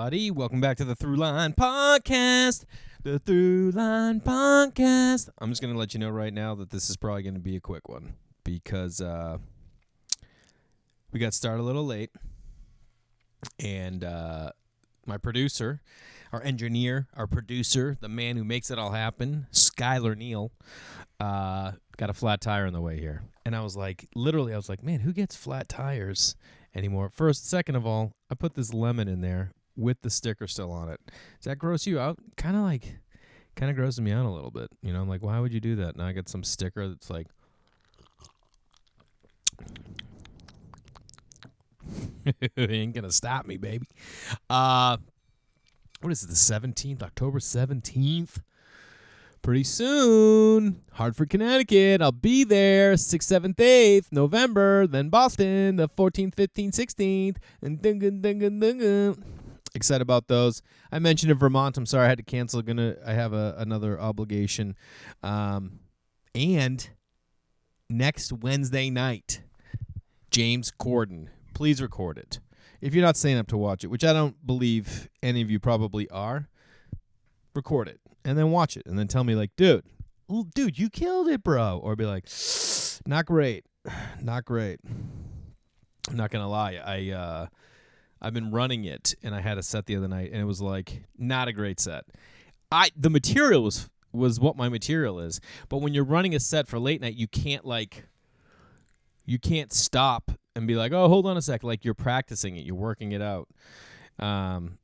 everybody. Welcome back to the Thruline podcast. The Thruline podcast. I'm just going to let you know right now that this is probably going to be a quick one because we got started a little late. And my producer, our engineer, our producer, the man who makes it all happen, Skylar Neal, got a flat tire on the way here. And I was like, man, who gets flat tires anymore? First, second of all, I put this lemon in there with the sticker still on it. Does that gross you out? Kind of grosses me out a little bit. You know, I'm like, why would you do that? Now I got some sticker that's like, ain't gonna stop me, baby. What is it, the 17th? October 17th? Pretty soon. Hartford, Connecticut. I'll be there 6th, 7th, 8th, November. Then Boston, the 14th, 15th, 16th. And excited about those. I mentioned in Vermont. I'm sorry I had to cancel. I have another obligation. And next Wednesday night, James Corden. Please record it. If you're not staying up to watch it, which I don't believe any of you probably are, record it. And then watch it. And then tell me, like, dude, you killed it, bro. Or be like, not great. Not great. I'm not going to lie. I've been running it, and I had a set the other night, and it was, like, not a great set. The material was what my material is. But when you're running a set for late night, you can't stop and be like, oh, hold on a sec. Like, you're practicing it. You're working it out. And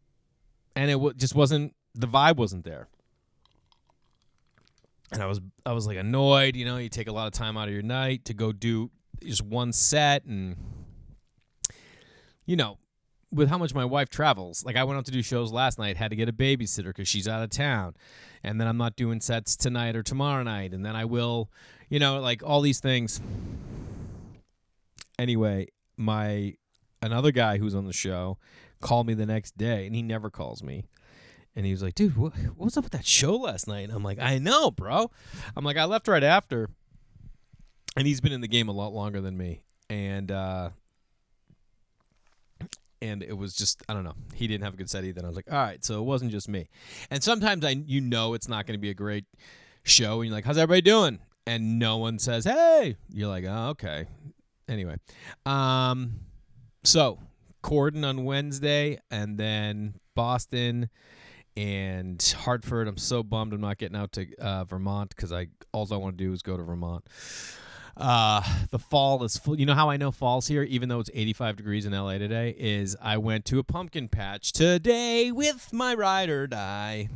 it just wasn't, the vibe wasn't there. And I was like annoyed, you know, you take a lot of time out of your night to go do just one set. And, you know, with how much my wife travels, like I went out to do shows last night, had to get a babysitter because she's out of town. And then I'm not doing sets tonight or tomorrow night. And then I will, you know, like all these things. Anyway, another guy who's on the show called me the next day, and he never calls me. And he was like, dude, what was up with that show last night? And I'm like, I know, bro. I'm like, I left right after. And he's been in the game a lot longer than me. And it was just, I don't know. He didn't have a good set either. And I was like, all right, so it wasn't just me. And sometimes it's not going to be a great show. And you're like, how's everybody doing? And no one says, hey. You're like, oh, okay. Anyway. So Corden on Wednesday, and then Boston and Hartford. I'm so bummed I'm not getting out to Vermont because all I want to do is go to Vermont. The fall is full. You know how I know fall's here, even though it's 85 degrees in LA today, is I went to a pumpkin patch today with my ride or die.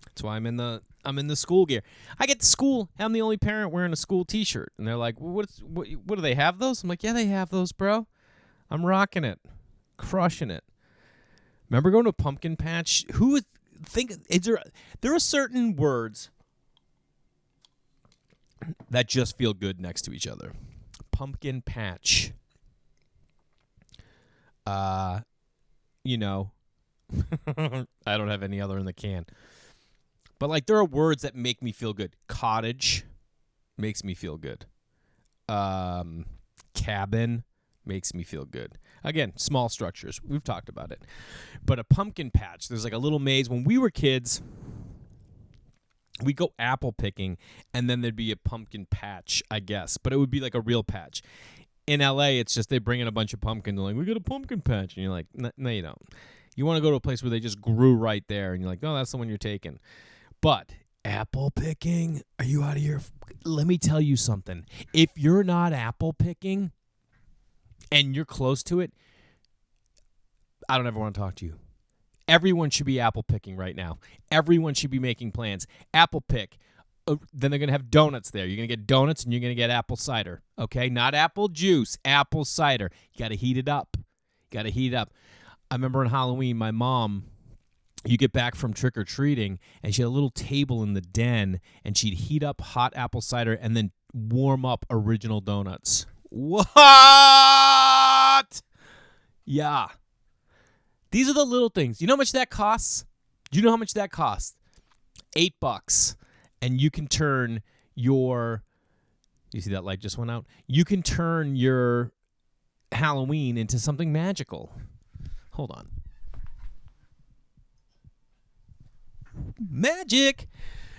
That's why I'm in the school gear. I get to school. I'm the only parent wearing a school T-shirt, and they're like, what do they have those? I'm like, yeah, they have those, bro. I'm rocking it, crushing it. Remember going to a pumpkin patch? Who would think? There are certain words that just feel good next to each other. Pumpkin patch. You know, I don't have any other in the can. But, like, there are words that make me feel good. Cottage makes me feel good. Cabin makes me feel good. Again, small structures. We've talked about it. But a pumpkin patch, there's like a little maze. When we were kids, we'd go apple picking, and then there'd be a pumpkin patch, I guess. But it would be like a real patch. In L.A., it's just they bring in a bunch of pumpkins. They're like, we got a pumpkin patch. And you're like, no, you don't. You want to go to a place where they just grew right there, and you're like, no, that's the one you're taking. But apple picking, are you out of here? Let me tell you something. If you're not apple picking and you're close to it, I don't ever want to talk to you. Everyone should be apple picking right now. Everyone should be making plans. Apple pick. Then they're going to have donuts there. You're going to get donuts and you're going to get apple cider. Okay? Not apple juice, apple cider. You got to heat it up. I remember on Halloween, my mom, you get back from trick-or-treating, and she had a little table in the den, and she'd heat up hot apple cider and then warm up original donuts. What? Yeah. These are the little things. You know how much that costs? Do you know how much that costs? $8. And you can turn your... You see that light just went out? You can turn your Halloween into something magical. Hold on. Magic.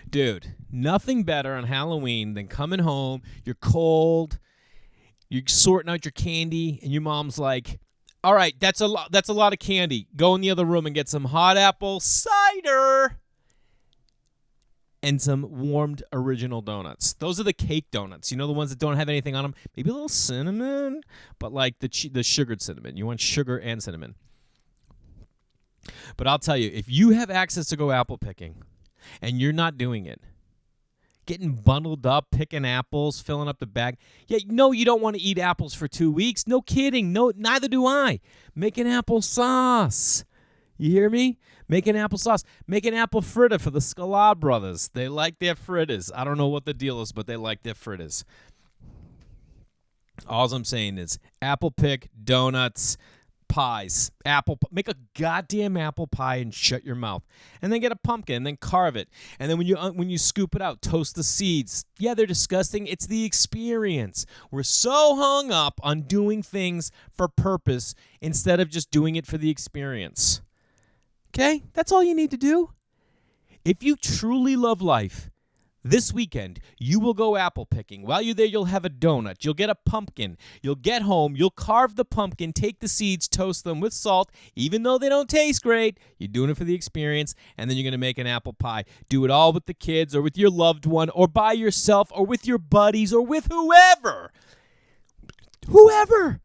Dude, nothing better on Halloween than coming home, you're cold, you're sorting out your candy, and your mom's like, all right, that's a lot of candy. Go in the other room and get some hot apple cider and some warmed original donuts. Those are the cake donuts. You know, the ones that don't have anything on them? Maybe a little cinnamon, but like the sugared cinnamon. You want sugar and cinnamon. But I'll tell you, if you have access to go apple picking and you're not doing it, getting bundled up, picking apples, filling up the bag. Yeah, no, you don't want to eat apples for 2 weeks. No kidding. No, neither do I. Make an applesauce. You hear me? Make an applesauce. Make an apple fritter for the Scalad brothers. They like their fritters. I don't know what the deal is, but they like their fritters. All I'm saying is apple pick, donuts, pies, make a goddamn apple pie and shut your mouth. And then get a pumpkin and then carve it. And then when you scoop it out, toast the seeds. Yeah, they're disgusting. It's the experience. We're so hung up on doing things for purpose instead of just doing it for the experience. Okay? That's all you need to do. If you truly love life, this weekend, you will go apple picking. While you're there, you'll have a donut. You'll get a pumpkin. You'll get home. You'll carve the pumpkin, take the seeds, toast them with salt. Even though they don't taste great, you're doing it for the experience, and then you're going to make an apple pie. Do it all with the kids or with your loved one or by yourself or with your buddies or with whoever. Whoever.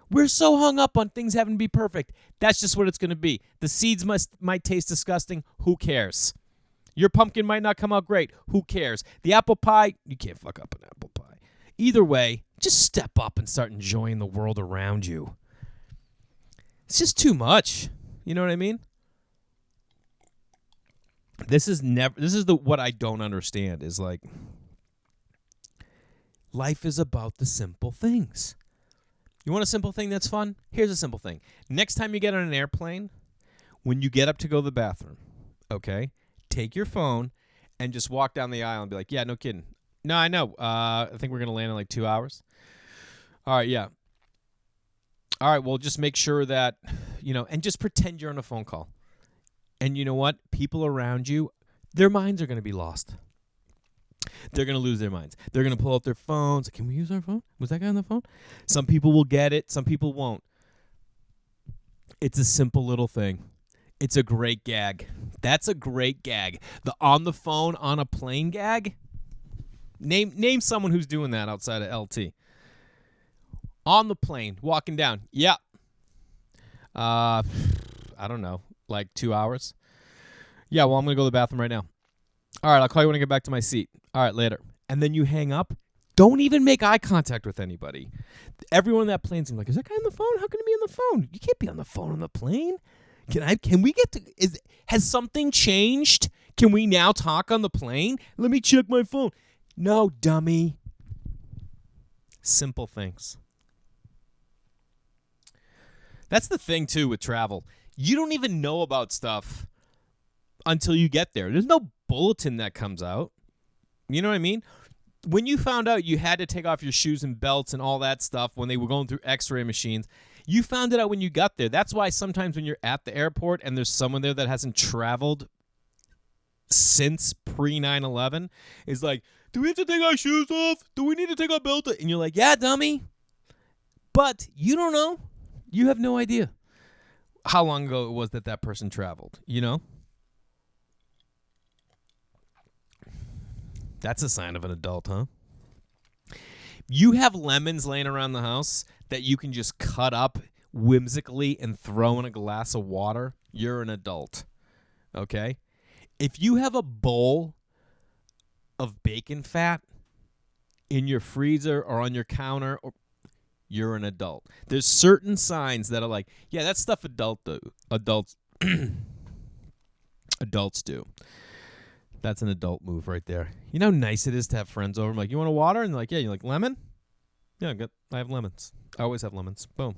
We're so hung up on things having to be perfect. That's just what it's going to be. The seeds might taste disgusting. Who cares? Your pumpkin might not come out great. Who cares? The apple pie, you can't fuck up an apple pie. Either way, just step up and start enjoying the world around you. It's just too much. You know what I mean? This is what I don't understand is like life is about the simple things. You want a simple thing that's fun? Here's a simple thing. Next time you get on an airplane, when you get up to go to the bathroom, okay? Take your phone and just walk down the aisle and be like, yeah, no kidding. No, I know. I think we're going to land in like 2 hours. All right, yeah. All right, well, just make sure that, and just pretend you're on a phone call. And you know what? People around you, their minds are going to be lost. They're going to lose their minds. They're going to pull out their phones. Can we use our phone? Was that guy on the phone? Some people will get it. Some people won't. It's a simple little thing. It's a great gag. That's a great gag. The on the phone on a plane gag. Name someone who's doing that outside of LT. On the plane, walking down. Yeah. I don't know, like 2 hours. Yeah, well, I'm going to go to the bathroom right now. All right, I'll call you when I get back to my seat. All right, later. And then you hang up. Don't even make eye contact with anybody. Everyone on that plane's like, is that guy on the phone? How can he be on the phone? You can't be on the phone on the plane. Can we get to, has something changed? Can we now talk on the plane? Let me check my phone. No, dummy. Simple things. That's the thing, too, with travel. You don't even know about stuff until you get there. There's no bulletin that comes out. You know what I mean? When you found out you had to take off your shoes and belts and all that stuff when they were going through x-ray machines, you found it out when you got there. That's why sometimes when you're at the airport and there's someone there that hasn't traveled since pre-9/11, is like, do we have to take our shoes off? Do we need to take our belt off? And you're like, yeah, dummy. But you don't know. You have no idea how long ago it was that person traveled, That's a sign of an adult, huh? You have lemons laying around the house that you can just cut up whimsically and throw in a glass of water. You're an adult, okay? If you have a bowl of bacon fat in your freezer or on your counter, you're an adult. There's certain signs that are like, yeah, that stuff adults do. That's an adult move right there. You know how nice it is to have friends over. I'm like, you want a water? And they're like, yeah. You're like, lemon? Yeah, I have lemons. I always have lemons. Boom.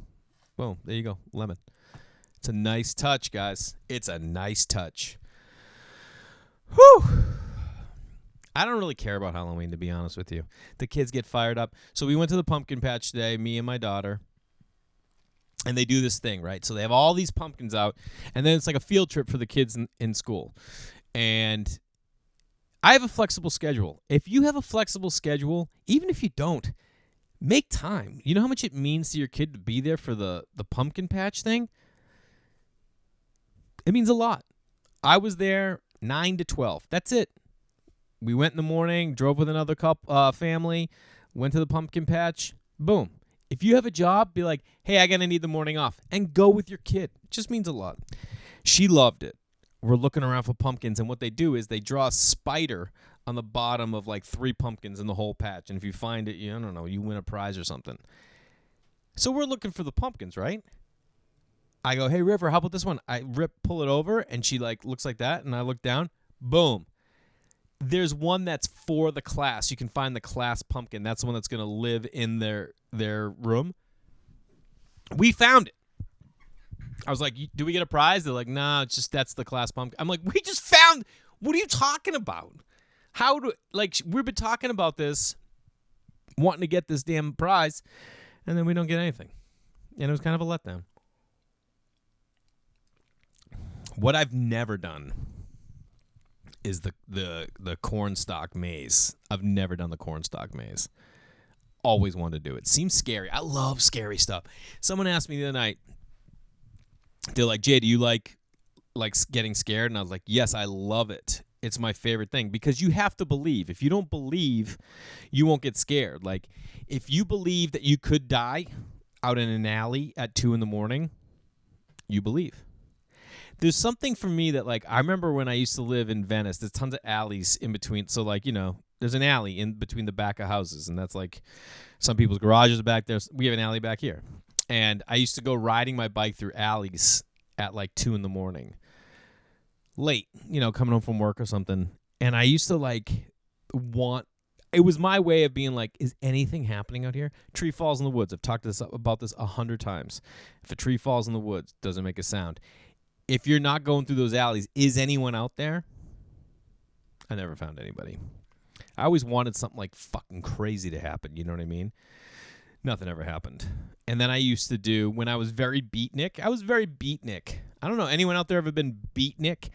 Boom. There you go. Lemon. It's a nice touch, guys. It's a nice touch. Whew. I don't really care about Halloween, to be honest with you. The kids get fired up. So we went to the pumpkin patch today, me and my daughter. And they do this thing, right? So they have all these pumpkins out, and then it's like a field trip for the kids in school. And I have a flexible schedule. If you have a flexible schedule, even if you don't, make time. You know how much it means to your kid to be there for the pumpkin patch thing? It means a lot. I was there 9 to 12. That's it. We went in the morning, drove with another family, went to the pumpkin patch. Boom. If you have a job, be like, hey, I'm going to need the morning off. And go with your kid. It just means a lot. She loved it. We're looking around for pumpkins, and what they do is they draw a spider on the bottom of like 3 pumpkins in the whole patch. And if you find it, I don't know, you win a prize or something. So we're looking for the pumpkins, right? I go, hey, River, how about this one? I pull it over, and she like looks like that, and I look down. Boom. There's one that's for the class. You can find the class pumpkin. That's the one that's going to live in their room. We found it. I was like, do we get a prize? They're like, nah, it's just that's the class pumpkin. I'm like, we just found. What are you talking about? We've been talking about this, wanting to get this damn prize, and then we don't get anything. And it was kind of a letdown. What I've never done is the cornstalk maze. I've never done the cornstalk maze. Always wanted to do it. Seems scary. I love scary stuff. Someone asked me the other night, they're like, Jay, do you like getting scared? And I was like, yes, I love it. It's my favorite thing because you have to believe. If you don't believe, you won't get scared. Like, if you believe that you could die out in an alley at 2 a.m, you believe. There's something for me that, like, I remember when I used to live in Venice, there's tons of alleys in between. So, like, there's an alley in between the back of houses, and that's, like, some people's garages are back there. We have an alley back here. And I used to go riding my bike through alleys at, like, 2 a.m. Late, coming home from work or something. And I used to, like, it was my way of being like, is anything happening out here? Tree falls in the woods. I've talked about this 100 times. If a tree falls in the woods, it doesn't make a sound. If you're not going through those alleys, is anyone out there? I never found anybody. I always wanted something like fucking crazy to happen. You know what I mean? Nothing ever happened. And then I used to do, when I was very beatnik, I don't know, anyone out there ever been beatnik?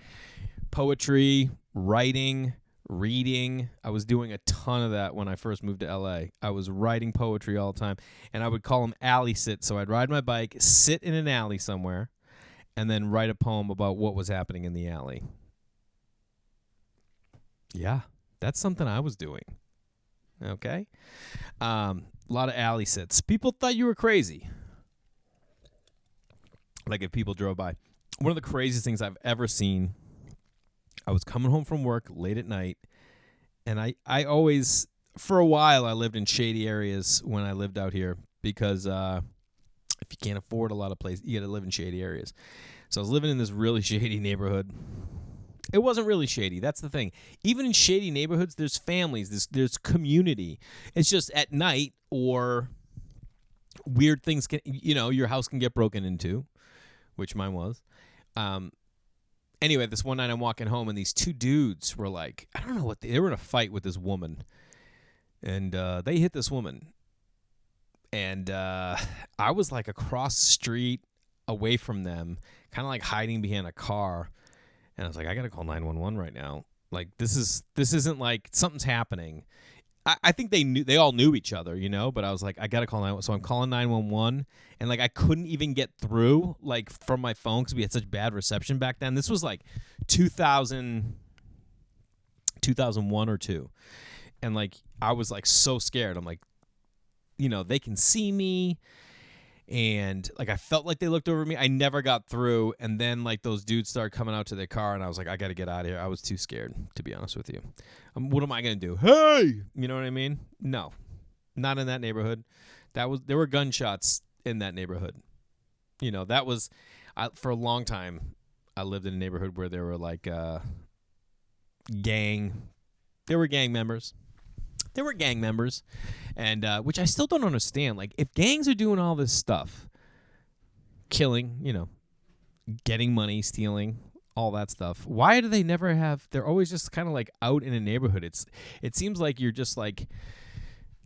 Poetry, writing, reading. I was doing a ton of that when I first moved to LA. I was writing poetry all the time. And I would call them alley sit. So I'd ride my bike, sit in an alley somewhere, and then write a poem about what was happening in the alley. Yeah, that's something I was doing. Okay? A lot of alley sits. People thought you were crazy. Like if people drove by. One of the craziest things I've ever seen, I was coming home from work late at night, and I always, for a while, I lived in shady areas when I lived out here because if you can't afford a lot of places, you got to live in shady areas. So I was living in this really shady neighborhood. It wasn't really shady. That's the thing. Even in shady neighborhoods, there's families. There's community. It's just at night or weird things can, your house can get broken into, which mine was. Anyway, this one night I'm walking home and these 2 dudes were like, I don't know what, they were in a fight with this woman. And they hit this woman. And I was like across the street away from them, kind of like hiding behind a car. And I was like, I got to call 911 right now. Like, this isn't like something's happening. I think they all knew each other, but I was like, I got to call 911. So I'm calling 911, and like I couldn't even get through like from my phone because we had such bad reception back then. This was like 2001 or 2. And like I was like so scared. I'm like, they can see me. And like I felt like they looked over me. I never got through. And then like those dudes started coming out to their car, and I was like, I got to get out of here. I was too scared, to be honest with you. What am I gonna do? Hey, you know what I mean? No, not in that neighborhood. There were gunshots in that neighborhood. That was for a long time. I lived in a neighborhood where there were like There were gang members. And which I still don't understand. Like, if gangs are doing all this stuff, killing, getting money, stealing, all that stuff, why do they never have? They're always just kind of like out in a neighborhood. It seems like you're just like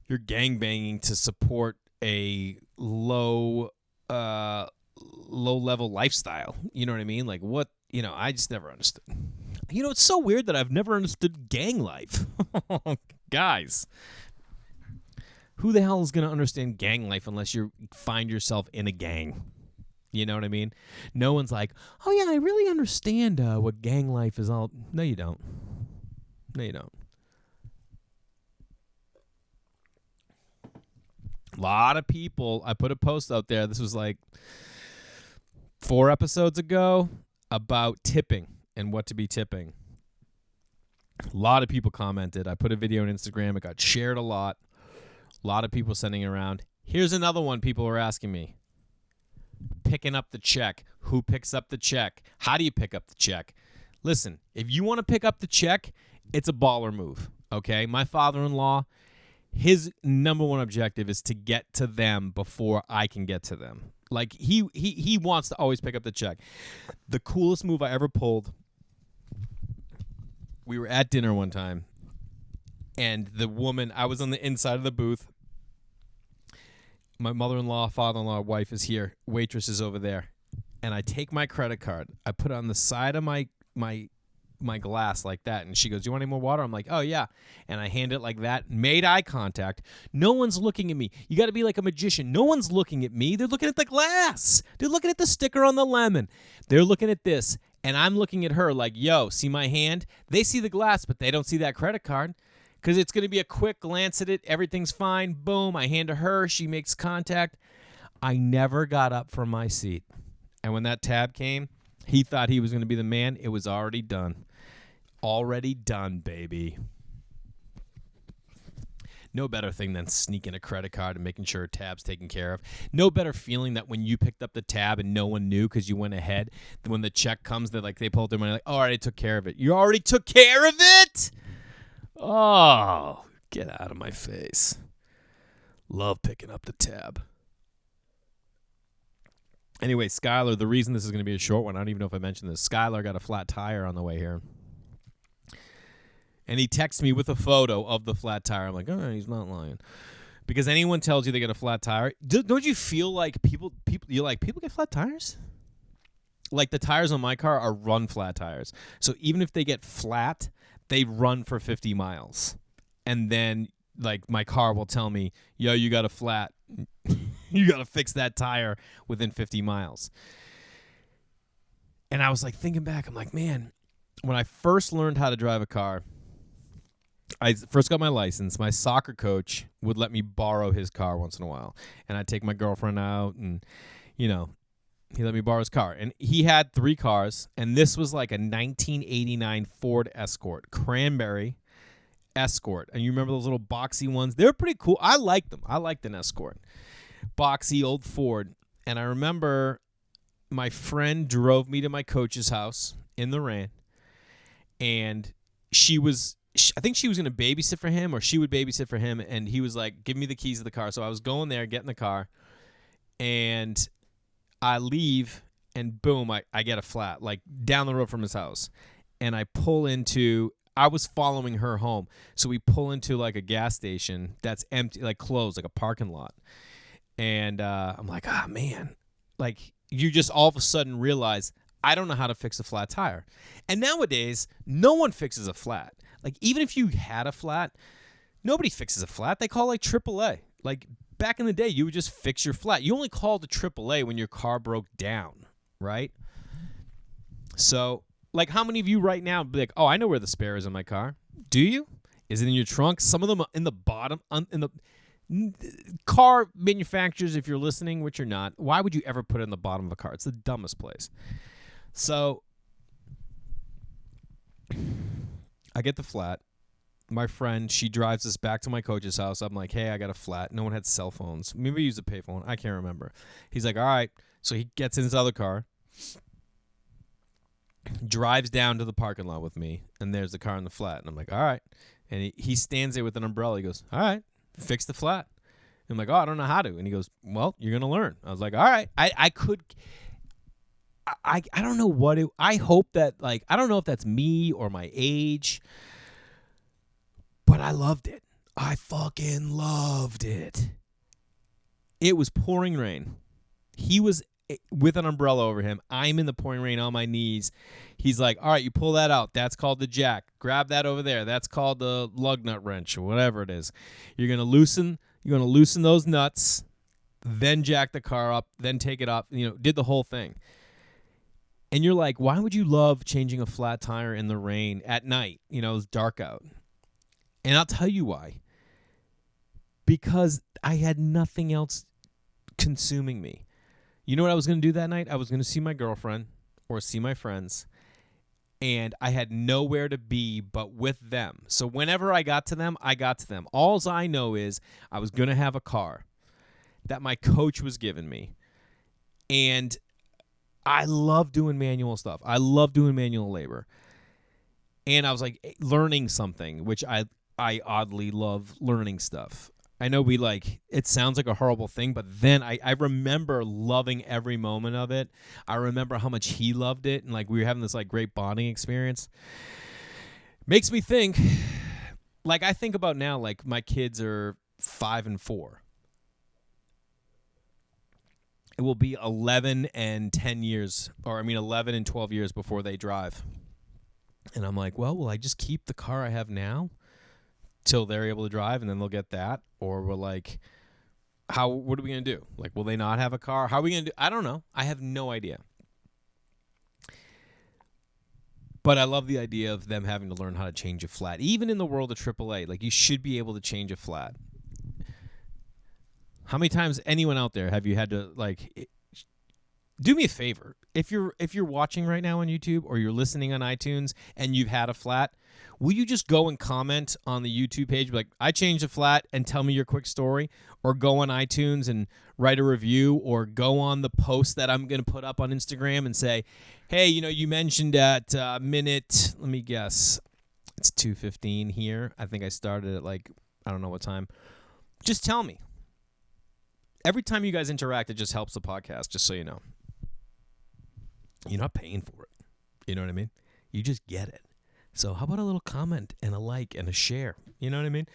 you're gang banging to support a low low-level lifestyle. You know what I mean? Like, what, I just never understood. It's so weird that I've never understood gang life. Guys, who the hell is going to understand gang life unless you find yourself in a gang? You know what I mean? No one's like, oh, yeah, I really understand what gang life is all. No, you don't. No, you don't. A lot of people, I put a post out there, this was like 4 episodes ago, about tipping and what to be tipping. A lot of people commented. I put a video on Instagram. It got shared a lot. A lot of people sending it around. Here's another one people were asking me. Picking up the check. Who picks up the check? How do you pick up the check? Listen, if you want to pick up the check, it's a baller move, okay? My father-in-law, his number one objective is to get to them before I can get to them. Like, he wants to always pick up the check. The coolest move I ever pulled, we were at dinner one time, and the woman, I was on the inside of the booth. My mother-in-law, father-in-law, wife is here. Waitress is over there. And I take my credit card. I put it on the side of my glass like that. And she goes, do you want any more water? I'm like, oh, yeah. And I hand it like that. Made eye contact. No one's looking at me. You got to be like a magician. No one's looking at me. They're looking at the glass. They're looking at the sticker on the lemon. They're looking at this. And I'm looking at her like, yo, see my hand? They see the glass, but they don't see that credit card. Because it's going to be a quick glance at it. Everything's fine. Boom. I hand to her. She makes contact. I never got up from my seat. And when that tab came, he thought he was going to be the man. It was already done. Already done, baby. No better thing than sneaking a credit card and making sure a tab's taken care of. No better feeling that when you picked up the tab and no one knew because you went ahead, when the check comes, they pull out their money like, oh, I already took care of it. You already took care of it? Oh, get out of my face. Love picking up the tab. Anyway, Skylar, the reason this is going to be a short one, I don't even know if I mentioned this. Skylar got a flat tire on the way here. And he texts me with a photo of the flat tire. I'm like, oh, he's not lying. Because anyone tells you they get a flat tire, don't you feel like people get flat tires? Like the tires on my car are run flat tires. So even if they get flat, they run for 50 miles. And then, like, my car will tell me, yo, you got a flat. You got to fix that tire within 50 miles. And I was, like, thinking back. I'm like, man, when I first learned how to drive a car, I first got my license. My soccer coach would let me borrow his car once in a while. And I'd take my girlfriend out and, he let me borrow his car. And he had 3 cars, and this was like a 1989 Ford Escort, Cranberry Escort. And you remember those little boxy ones? They were pretty cool. I liked them. I liked an Escort. Boxy old Ford. And I remember my friend drove me to my coach's house in the rain, and I think she was going to babysit for him, or she would babysit for him, and he was like, give me the keys of the car. So I was going there, getting the car, and I leave, and boom, I get a flat, like down the road from his house. And I pull into, I was following her home. So we pull into like a gas station that's empty, like closed, like a parking lot. And I'm like, man, like you just all of a sudden realize I don't know how to fix a flat tire. And nowadays, no one fixes a flat. Like even if you had a flat, nobody fixes a flat. They call like AAA. Like back in the day, you would just fix your flat. You only called the AAA when your car broke down, right? So, like, how many of you right now be like, oh, I know where the spare is in my car? Do you? Is it in your trunk? Some of them are in the bottom, in the car manufacturers, if you're listening, which you're not, why would you ever put it in the bottom of a car? It's the dumbest place. So, I get the flat. My friend, she drives us back to my coach's house. I'm like, hey, I got a flat. No one had cell phones. Maybe we used a payphone. I can't remember. He's like, all right. So he gets in his other car, drives down to the parking lot with me, and there's the car in the flat. And I'm like, all right. And he stands there with an umbrella. He goes, all right, fix the flat. And I'm like, oh, I don't know how to. And he goes, well, you're going to learn. I was like, all right. I don't know what it, I hope that, like, I don't know if that's me or my age, but I loved it. I fucking loved it. It was pouring rain. He was with an umbrella over him. I'm in the pouring rain on my knees. He's like, all right, you pull that out. That's called the jack. Grab that over there. That's called the lug nut wrench or whatever it is. You're going to loosen those nuts, then jack the car up, then take it up, did the whole thing. And you're like, why would you love changing a flat tire in the rain at night? It's dark out. And I'll tell you why. Because I had nothing else consuming me. You know what I was going to do that night? I was going to see my girlfriend or see my friends, and I had nowhere to be but with them. So whenever I got to them, I got to them. All I know is I was going to have a car that my coach was giving me, and I love doing manual stuff. I love doing manual labor. And I was like learning something, which I oddly love learning stuff. I know it sounds like a horrible thing, but then I remember loving every moment of it. I remember how much he loved it, and we were having this great bonding experience. Makes me think, I think about now, my kids are 5 and 4. It will be 11 and 10 years, 11 and 12 years before they drive. And I'm like, well, will I just keep the car I have now till they're able to drive, and then they'll get that? Or we're what are we going to do? Will they not have a car? How are we going to do? I don't know. I have no idea. But I love the idea of them having to learn how to change a flat. Even in the world of AAA, you should be able to change a flat. How many times, anyone out there, have you had to, do me a favor. If you're watching right now on YouTube or you're listening on iTunes and you've had a flat, will you just go and comment on the YouTube page, I changed a flat, and tell me your quick story? Or go on iTunes and write a review, or go on the post that I'm going to put up on Instagram and say, hey, you mentioned at minute, let me guess, it's 2:15 here. I think I started at I don't know what time. Just tell me. Every time you guys interact, it just helps the podcast, just so you know. You're not paying for it. You know what I mean? You just get it. So how about a little comment and a like and a share? You know what I mean?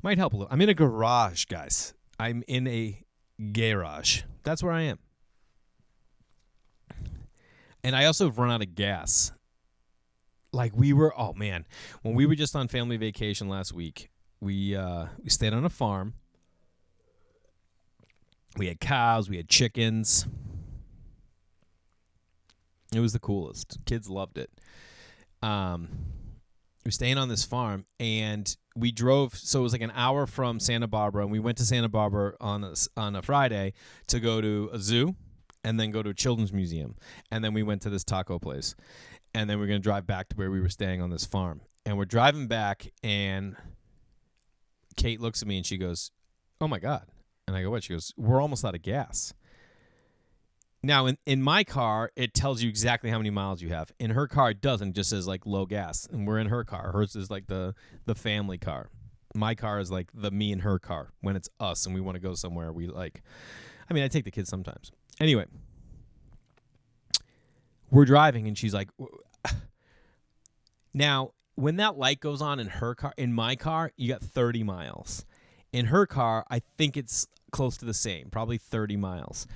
Might help a little. I'm in a garage, guys. I'm in a garage. That's where I am. And I also have run out of gas. When we were just on family vacation last week, we stayed on a farm. We had cows. We had chickens. It was the coolest. Kids loved it. We were staying on this farm, and we drove. So it was an hour from Santa Barbara, and we went to Santa Barbara on a Friday to go to a zoo, and then go to a children's museum, and then we went to this taco place, and then we're going to drive back to where we were staying on this farm. And we're driving back, and Kate looks at me and she goes, "Oh my God." And I go, "What?" She goes, "We're almost out of gas." Now, in my car, it tells you exactly how many miles you have. In her car, it doesn't. It just says, low gas. And we're in her car. Hers is, the family car. My car is, the me and her car. When it's us and we want to go somewhere, I take the kids sometimes. Anyway, we're driving, and she's like, now, when that light goes on in her car, in my car, you got 30 miles. In her car, I think it's close to the same, probably 30 miles.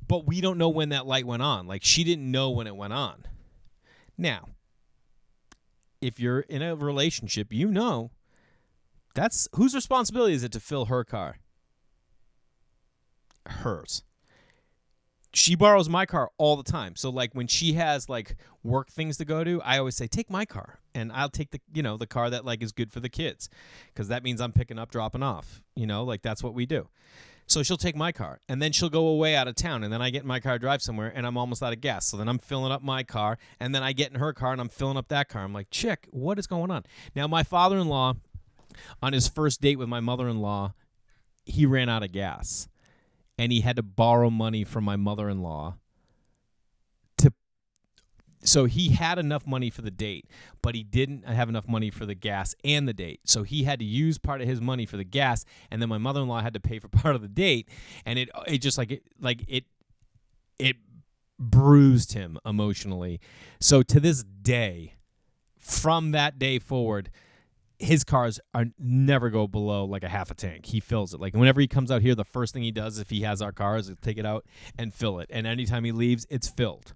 But we don't know when that light went on. She didn't know when it went on. Now, if you're in a relationship, that's whose responsibility is it to fill her car? Hers. She borrows my car all the time. So when she has work things to go to, I always say, take my car, and I'll take the car that is good for the kids, because that means I'm picking up, dropping off. That's what we do. So she'll take my car, and then she'll go away out of town, and then I get in my car, drive somewhere, and I'm almost out of gas. So then I'm filling up my car, and then I get in her car, and I'm filling up that car. I'm like, chick, what is going on? Now, my father-in-law, on his first date with my mother-in-law, he ran out of gas, and he had to borrow money from my mother-in-law. So he had enough money for the date, but he didn't have enough money for the gas and the date. So he had to use part of his money for the gas, and then my mother-in-law had to pay for part of the date, and it just it bruised him emotionally. So to this day, from that day forward, his cars are never go below like a half a tank. He fills it. Like whenever he comes out here, the first thing he does if he has our cars is take it out and fill it. And anytime he leaves, it's filled.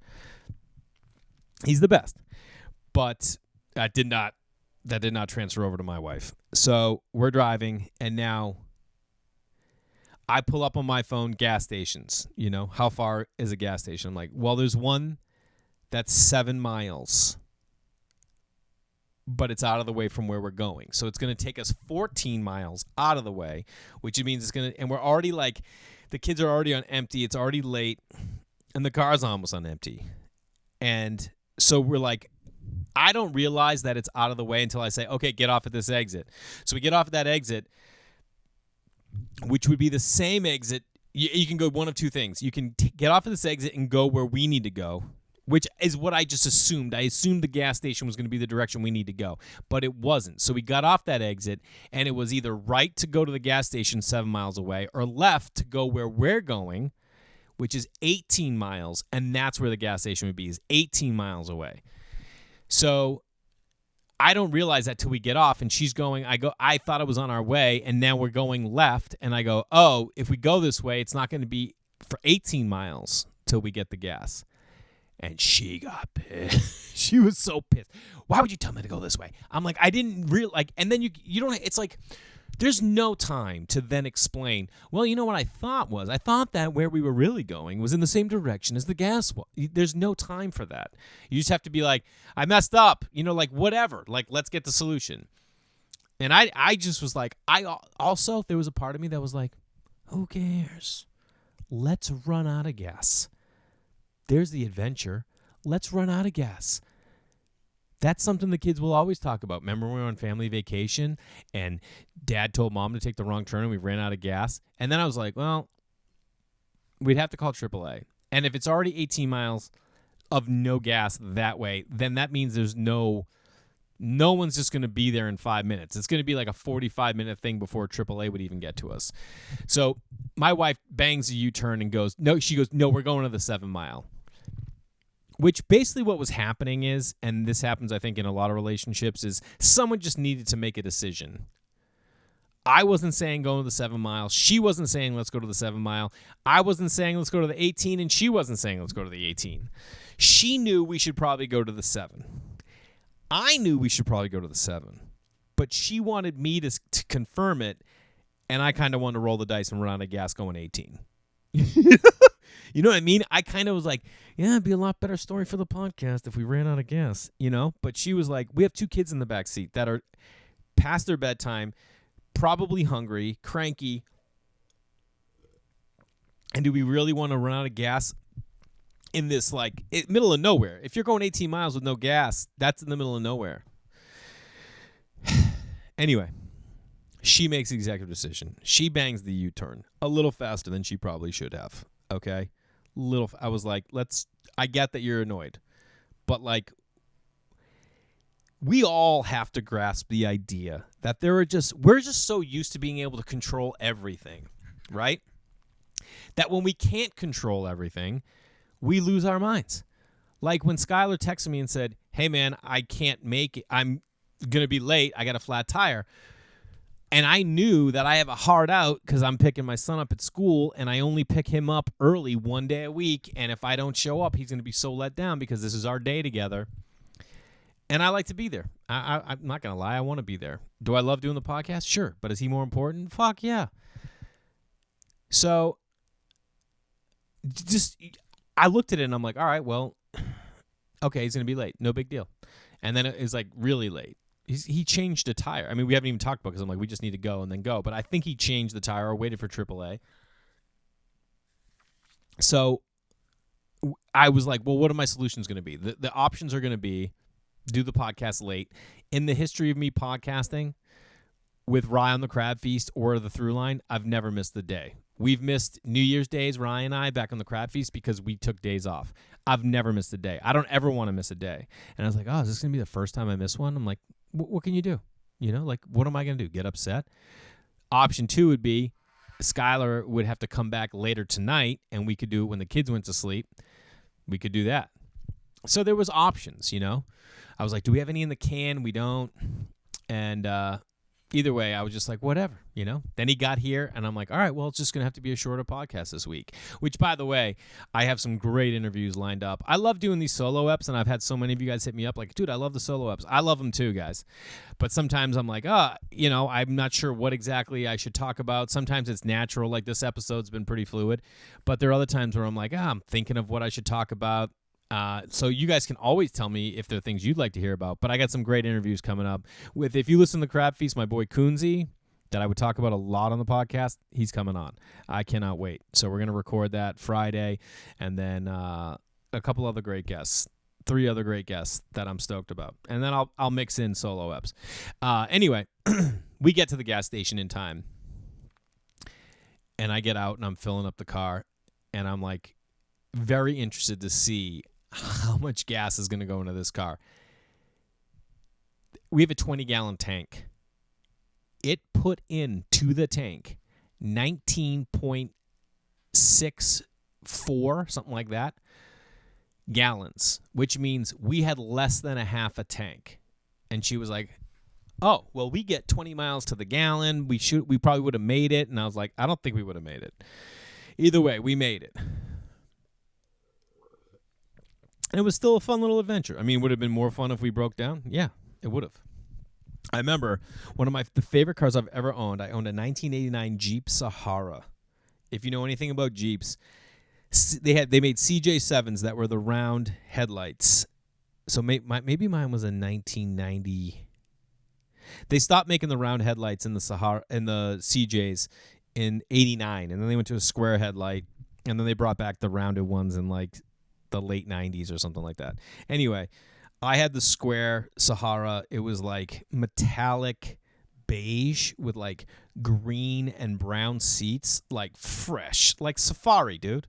He's the best. But that did not transfer over to my wife. So we're driving, and now I pull up on my phone gas stations. You know, how far is a gas station? I'm like, well, there's one that's 7 miles. But it's out of the way from where we're going. So it's going to take us 14 miles out of the way, which means it's going to, and we're already like, the kids are already on empty. It's already late, and the car's almost on empty. And so we're like, I don't realize that it's out of the way until I say, okay, get off at this exit. So we get off at that exit, which would be the same exit. You can go one of two things. You can get off at this exit and go where we need to go, which is what I just assumed. I assumed the gas station was going to be the direction we need to go, but it wasn't. So we got off that exit, and it was either right to go to the gas station 7 miles away or left to go where we're going, which is 18 miles, and that's where the gas station would be, is 18 miles away. So I don't realize that till we get off, and she's going, I thought it was on our way, and now we're going left, and I go, oh, if we go this way, it's not going to be for 18 miles till we get the gas. And she got pissed. She was so pissed. Why would you tell me to go this way? I'm like, I didn't really like. And then you don't. It's like, there's no time to then explain. Well, you know what I thought was? I thought that where we were really going was in the same direction as the gas was. There's no time for that. You just have to be like, I messed up. You know, like whatever. Like, let's get the solution. And I just was like, also there was a part of me that was like, who cares? Let's run out of gas. There's the adventure. Let's run out of gas. That's something the kids will always talk about. Remember when we were on family vacation and Dad told Mom to take the wrong turn and we ran out of gas? And then I was like, well, we'd have to call AAA. And if it's already 18 miles of no gas that way, then that means there's no one's just going to be there in 5 minutes. It's going to be like a 45-minute thing before AAA would even get to us. So my wife bangs a U-turn and goes, no, she goes, no, we're going to the 7 mile. Which basically what was happening is, and this happens I think in a lot of relationships, is someone just needed to make a decision. I wasn't saying go to the 7 miles. She wasn't saying let's go to the 7 mile. I wasn't saying let's go to the 18, and she wasn't saying let's go to the 18. She knew we should probably go to the 7. I knew we should probably go to the 7. But she wanted me to confirm it, and I kind of wanted to roll the dice and run out of gas going 18. You know what I mean? I kind of was like, yeah, it'd be a lot better story for the podcast if we ran out of gas, you know? But she was like, we have 2 kids in the back seat that are past their bedtime, probably hungry, cranky. And do we really want to run out of gas in this, like, middle of nowhere? If you're going 18 miles with no gas, that's in the middle of nowhere. Anyway, she makes the executive decision. She bangs the U-turn a little faster than she probably should have. Okay, I was like, I get that you're annoyed, but like, we all have to grasp the idea that we're just so used to being able to control everything, right? That when we can't control everything, we lose our minds. Like when Skylar texted me and said, hey man, I can't make it. I'm going to be late. I got a flat tire. And I knew that I have a hard out because I'm picking my son up at school, and I only pick him up early 1 day a week. And if I don't show up, he's going to be so let down because this is our day together. And I like to be there. I'm not going to lie. I want to be there. Do I love doing the podcast? Sure. But is he more important? Fuck yeah. So I looked at it and I'm like, all right, well, okay, he's going to be late. No big deal. And then it was like really late. He changed a tire. I mean, we haven't even talked about it because I'm like, we just need to go and then go. But I think he changed the tire or waited for AAA. So I was like, well, what are my solutions going to be? The options are going to be do the podcast late. In the history of me podcasting with Rye on the Crab Feast or the Thruline, I've never missed a day. We've missed New Year's days, Rye and I, back on the Crab Feast because we took days off. I've never missed a day. I don't ever want to miss a day. And I was like, oh, is this going to be the first time I miss one? I'm like, what can you do? You know, like, what am I going to do? Get upset? Option 2 would be Skylar would have to come back later tonight, and we could do it when the kids went to sleep. We could do that. So there was options, you know. I was like, do we have any in the can? We don't. And either way, I was just like, whatever, you know? Then he got here, and I'm like, all right, well, it's just going to have to be a shorter podcast this week, which, by the way, I have some great interviews lined up. I love doing these solo eps, and I've had so many of you guys hit me up like, dude, I love the solo eps. I love them too, guys. But sometimes I'm like, you know, I'm not sure what exactly I should talk about. Sometimes it's natural, like this episode's been pretty fluid. But there are other times where I'm like, I'm thinking of what I should talk about. So you guys can always tell me if there are things you'd like to hear about. But I got some great interviews coming up with, if you listen to Crab Feast, my boy Coonsy, that I would talk about a lot on the podcast, he's coming on. I cannot wait. So we're going to record that Friday, and then a couple other great guests, 3 other great guests that I'm stoked about. And then I'll mix in solo eps. Anyway, we get to the gas station in time, and I get out and I'm filling up the car, and I'm like very interested to see how much gas is going to go into this car. We have a 20-gallon tank. It put into the tank 19.64, something like that, gallons, which means we had less than a half a tank. And she was like, oh, well, we get 20 miles to the gallon. We probably would have made it. And I was like, I don't think we would have made it. Either way, we made it. And it was still a fun little adventure. I mean, would it have been more fun if we broke down? Yeah, it would have. I remember one of the favorite cars I've ever owned. I owned a 1989 Jeep Sahara. If you know anything about Jeeps, they made CJ7s that were the round headlights. So maybe mine was a 1990. They stopped making the round headlights in the Sahara and the CJs in 89, and then they went to a square headlight, and then they brought back the rounded ones in like the late 90s or something like that. Anyway, I had the square Sahara. It was like metallic beige with like green and brown seats, like fresh, like safari, dude.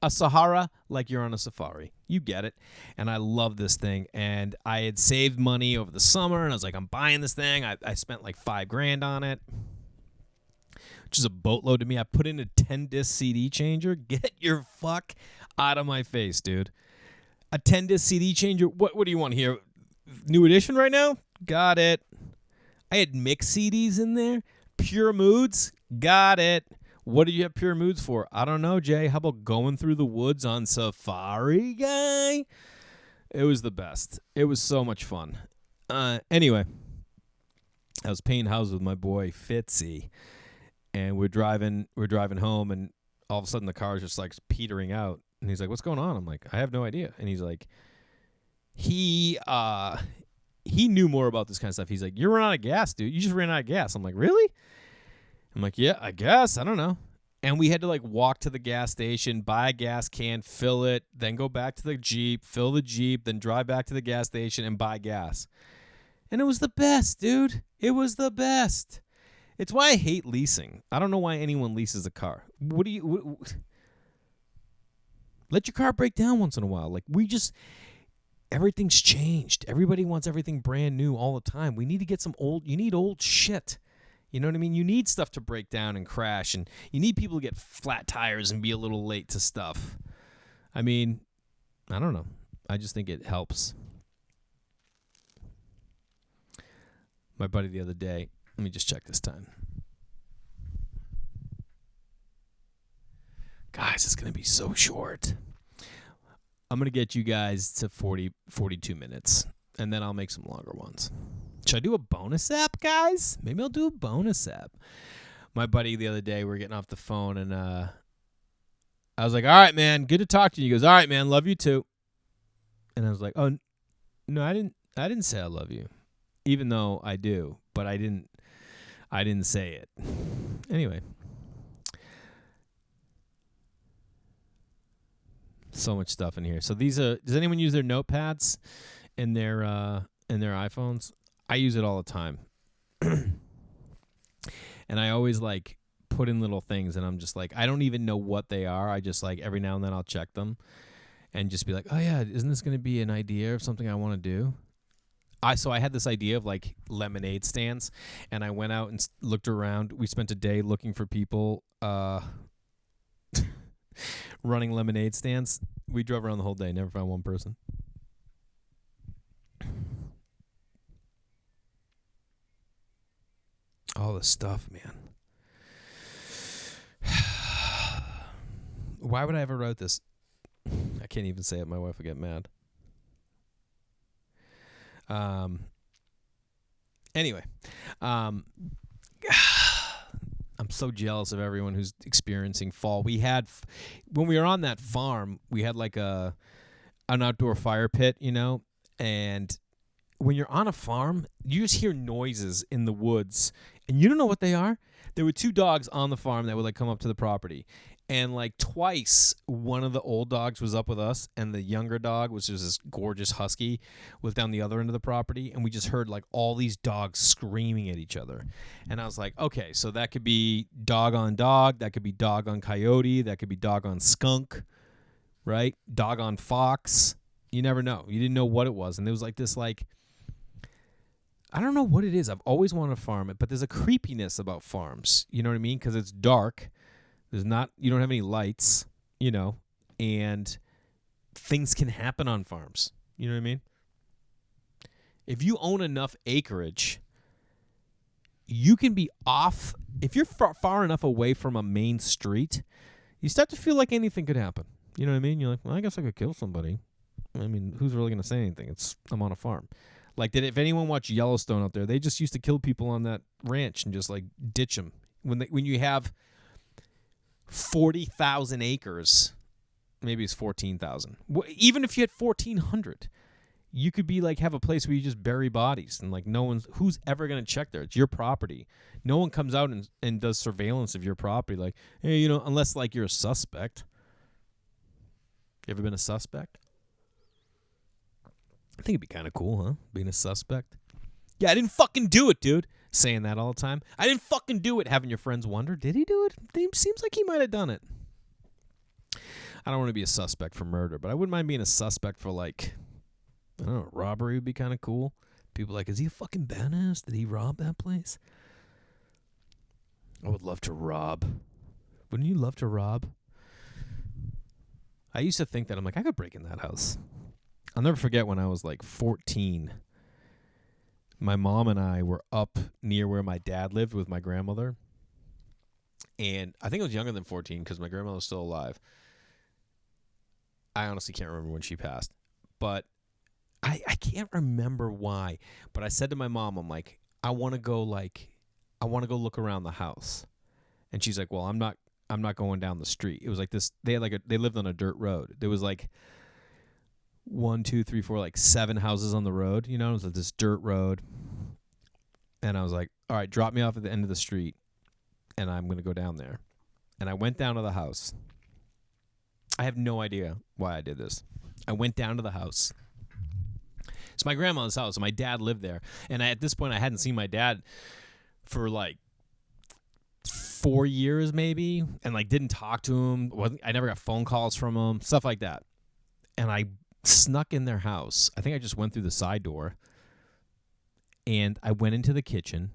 A Sahara like you're on a safari. You get it. And I love this thing. And I had saved money over the summer, and I was like, I'm buying this thing. I spent like $5,000 on it, which is a boatload to me. I put in a 10-disc CD changer. Get your fuck out of my face, dude. A 10-disc CD changer? What do you want here? New edition right now? Got it. I had mixed CDs in there. Pure Moods? Got it. What do you have Pure Moods for? I don't know, Jay. How about going through the woods on safari, guy? It was the best. It was so much fun. Anyway, I was paying houses with my boy Fitzy, and we're driving home, and all of a sudden the car's just like petering out. And he's like, what's going on? I'm like, I have no idea. And he's like, he knew more about this kind of stuff. He's like, you're running out of gas, dude. You just ran out of gas. I'm like, really? I'm like, yeah, I guess. I don't know. And we had to like walk to the gas station, buy a gas can, fill it, then go back to the Jeep, fill the Jeep, then drive back to the gas station and buy gas. And it was the best, dude. It was the best. It's why I hate leasing. I don't know why anyone leases a car. Let your car break down once in a while. Like, everything's changed. Everybody wants everything brand new all the time. We need to get you need old shit. You know what I mean? You need stuff to break down and crash, and you need people to get flat tires and be a little late to stuff. I mean, I don't know. I just think it helps. My buddy the other day, let me just check this time. Guys, it's going to be so short. I'm going to get you guys to 42 minutes, and then I'll make some longer ones. Should I do a bonus app, guys? Maybe I'll do a bonus app. My buddy the other day, we were getting off the phone, and I was like, all right, man, good to talk to you. He goes, all right, man, love you too. And I was like, oh, no, I didn't say I love you, even though I do, but I didn't say it. Anyway. So much stuff in here. So does anyone use their notepads in their iPhones? I use it all the time. And I always like put in little things, and I'm just like, I don't even know what they are. I just like every now and then I'll check them and just be like, oh yeah, isn't this going to be an idea of something I want to do? So I had this idea of like lemonade stands, and I went out and looked around. We spent a day looking for people running lemonade stands. We drove around the whole day, never found one person. All this stuff, man. Why would I ever write this? I can't even say it. My wife will get mad. Anyway, I'm so jealous of everyone who's experiencing fall. We had, when we were on that farm, we had like an outdoor fire pit, and when you're on a farm, you just hear noises in the woods, and you don't know what they are. There were 2 dogs on the farm that would like come up to the property. And like twice, one of the old dogs was up with us, and the younger dog, which was this gorgeous husky, was down the other end of the property. And we just heard like all these dogs screaming at each other. And I was like, okay, so that could be dog on dog. That could be dog on coyote. That could be dog on skunk, right? Dog on fox. You never know. You didn't know what it was. And there was like this like, I don't know what it is. I've always wanted to farm it, but there's a creepiness about farms. You know what I mean? Because it's dark. You don't have any lights, and things can happen on farms. You know what I mean? If you own enough acreage, you can be off. If you're far enough away from a main street, you start to feel like anything could happen. You know what I mean? You're like, well, I guess I could kill somebody. I mean, who's really going to say anything? I'm on a farm. Like, if anyone watched Yellowstone out there, they just used to kill people on that ranch and just like ditch them. When you have 40,000 acres, maybe it's 14,000. Even if you had 1,400, you could be like have a place where you just bury bodies and like who's ever going to check there? It's your property. No one comes out and does surveillance of your property. Like, hey, unless like you're a suspect. You ever been a suspect? I think it'd be kind of cool, huh? Being a suspect. Yeah, I didn't fucking do it, dude. Saying that all the time. I didn't fucking do it. Having your friends wonder, did he do it? It seems like he might have done it. I don't want to be a suspect for murder, but I wouldn't mind being a suspect for like, I don't know, robbery would be kind of cool. People are like, is he a fucking badass? Did he rob that place? I would love to rob. Wouldn't you love to rob? I used to think that. I'm like, I could break in that house. I'll never forget when I was like 14. My mom and I were up near where my dad lived with my grandmother. And I think I was younger than 14 because my grandmother was still alive. I honestly can't remember when she passed. But I can't remember why. But I said to my mom, I'm like, I want to go look around the house. And she's like, well, I'm not going down the street. It was like this. They lived on a dirt road. There was like 1, 2, 3, 4, like 7 houses on the road. It was like this dirt road. And I was like, all right, drop me off at the end of the street, and I'm going to go down there. And I went down to the house. I have no idea why I did this. I went down to the house. It's my grandmother's house, and my dad lived there. And at this point, I hadn't seen my dad for like 4 years maybe, and like didn't talk to him. I never got phone calls from him, stuff like that. And I snuck in their house. I think I just went through the side door. And I went into the kitchen,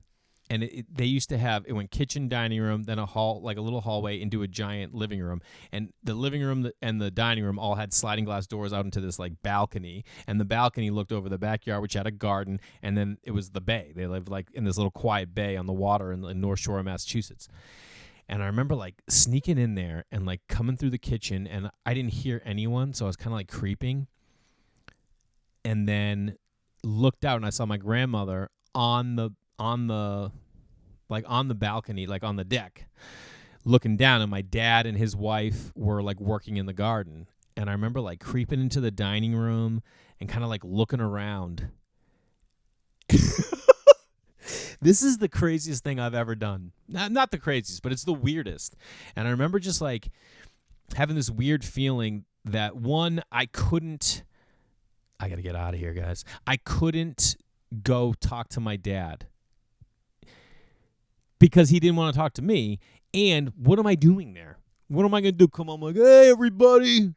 and they used to have, it went kitchen, dining room, then a hall, like a little hallway into a giant living room. And the living room and the dining room all had sliding glass doors out into this like balcony. And the balcony looked over the backyard, which had a garden. And then it was the bay. They lived like in this little quiet bay on the water in the North Shore of Massachusetts. And I remember like sneaking in there and like coming through the kitchen, and I didn't hear anyone. So I was kind of like creeping. And then looked out, and I saw my grandmother on the balcony, like on the deck, looking down, and my dad and his wife were like working in the garden. And I remember like creeping into the dining room and kind of like looking around. This is the craziest thing I've ever done. Not the craziest, but it's the weirdest. And I remember just like having this weird feeling that I got to get out of here, guys. I couldn't go talk to my dad because he didn't want to talk to me. And what am I doing there? What am I going to do? Come on, I'm like, hey, everybody.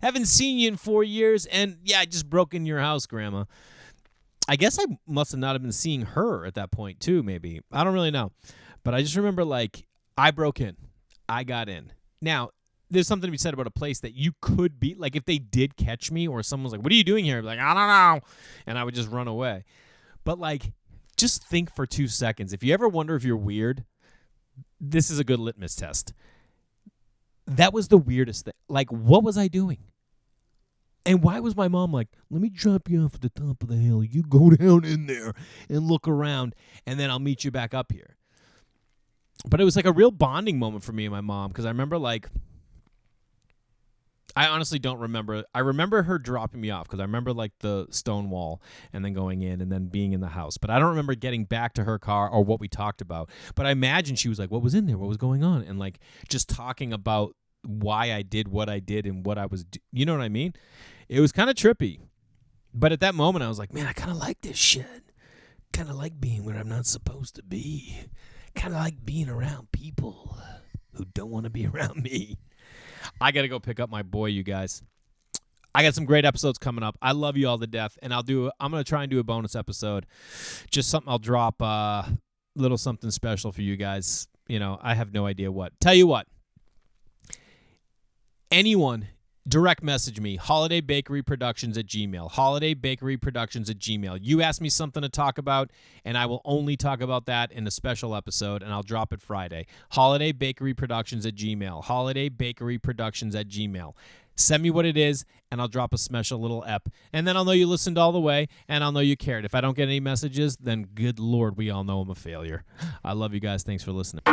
Haven't seen you in 4 years. And yeah, I just broke in your house, Grandma. I guess I must have not have been seeing her at that point too, maybe. I don't really know. But I just remember like I broke in. I got in. Now, there's something to be said about a place that you could be, like if they did catch me or someone's like, what are you doing here? I'd be like, I don't know. And I would just run away. But like just think for 2 seconds. If you ever wonder if you're weird, this is a good litmus test. That was the weirdest thing. Like, what was I doing? And why was my mom like, let me drop you off at the top of the hill. You go down in there and look around, and then I'll meet you back up here. But it was like a real bonding moment for me and my mom, because I remember, like, I honestly don't remember. I remember her dropping me off because I remember, like, the stone wall and then going in and then being in the house. But I don't remember getting back to her car or what we talked about. But I imagine she was like, what was in there? What was going on? And, like, just talking about why I did what I did and what I was you know what I mean? It was kind of trippy. But at that moment, I was like, man, I kind of like this shit. Kind of like being where I'm not supposed to be. Kind of like being around people who don't want to be around me. I got to go pick up my boy, you guys. I got some great episodes coming up. I love you all to death, and I'm going to try and do a bonus episode. Just something I'll drop, little something special for you guys. You know, I have no idea what. Tell you what. Anyone, direct message me, holidaybakeryproductions@gmail.com. holidaybakeryproductions@gmail.com. You ask me something to talk about, and I will only talk about that in a special episode, and I'll drop it Friday. holidaybakeryproductions@gmail.com. holidaybakeryproductions@gmail.com. Send me what it is, and I'll drop a special little ep. And then I'll know you listened all the way, and I'll know you cared. If I don't get any messages, then good Lord, we all know I'm a failure. I love you guys. Thanks for listening.